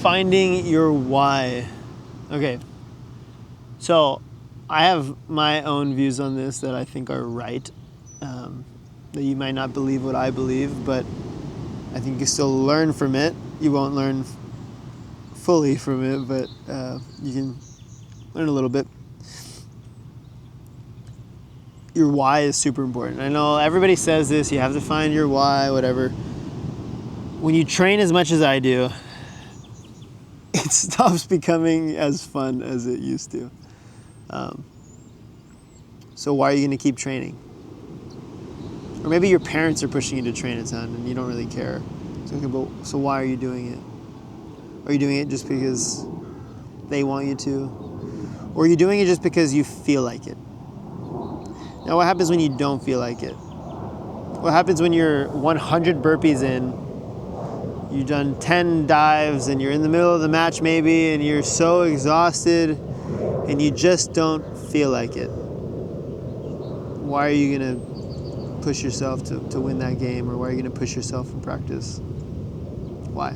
Finding your why. Okay, so I have my own views on this that I think are right. That you might not believe what I believe, but I think you still learn from it. You won't learn fully from it, but you can learn a little bit. Your why is super important. I know everybody says this, you have to find your why, whatever. When you train as much as I do, it stops becoming as fun as it used to. So why are you going to keep training? Or maybe your parents are pushing you to train a ton and you don't really care. So why are you doing it? Are you doing it just because they want you to? Or are you doing it just because you feel like it? Now what happens when you don't feel like it? What happens when you're 100 burpees in, you've done 10 dives and you're in the middle of the match maybe and you're so exhausted and you just don't feel like it? Why are you going to push yourself to win that game, or why are you going to push yourself in practice? Why?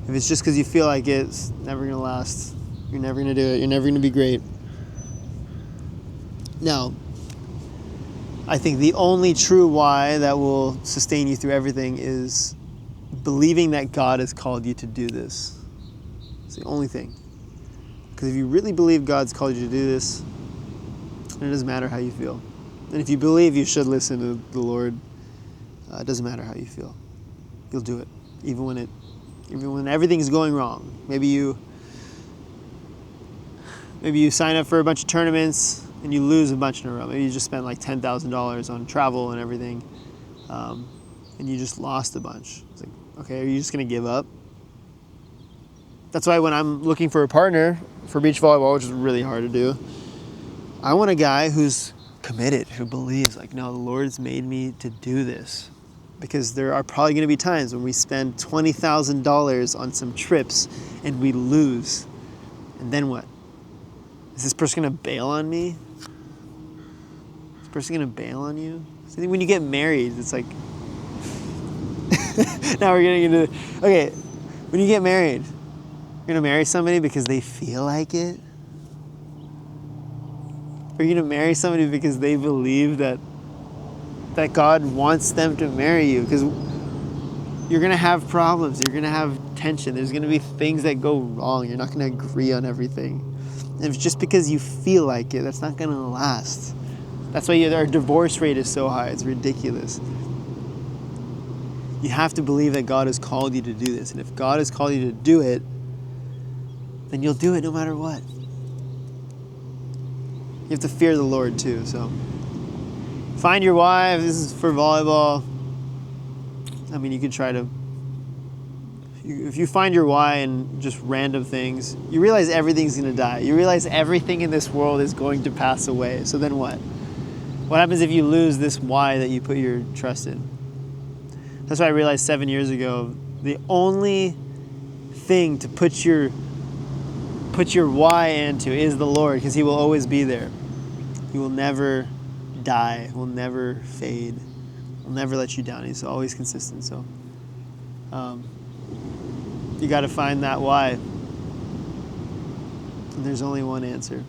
If it's just because you feel like it, it's never going to last. You're never going to do it. You're never going to be great. Now, I think the only true why that will sustain you through everything is believing that God has called you to do this. It's the only thing. Because if you really believe God's called you to do this, then it doesn't matter how you feel. And if you believe you should listen to the Lord, it doesn't matter how you feel. You'll do it, even when everything's going wrong. Maybe you sign up for a bunch of tournaments and you lose a bunch in a row. Maybe you just spent like $10,000 on travel and everything, and you just lost a bunch. It's like, okay, are you just gonna give up? That's why when I'm looking for a partner for beach volleyball, which is really hard to do, I want a guy who's committed, who believes, like, no, the Lord's made me to do this. Because there are probably going to be times when we spend $20,000 on some trips and we lose. And then what? Is this person going to bail on me? Is this person going to bail on you? So I think when you get married, it's like... Now we're getting into... Okay, when you get married, you're going to marry somebody because they feel like it? Or you're going to marry somebody because they believe that God wants them to marry you? Because you're going to have problems. You're going to have tension. There's going to be things that go wrong. You're not going to agree on everything. And if it's just because you feel like it, that's not going to last. That's why our divorce rate is so high. It's ridiculous. You have to believe that God has called you to do this. And if God has called you to do it, then you'll do it no matter what. You have to fear the Lord too, so find your why. If this is for volleyball, I mean, you could try to... If you find your why in just random things, you realize everything's going to die. You realize everything in this world is going to pass away. So then what? What happens if you lose this why that you put your trust in? That's why I realized 7 years ago, the only thing to put your why into is the Lord, because He will always be there. He will never die. He will never fade. He'll never let you down. He's always consistent. So you got to find that why. And there's only one answer.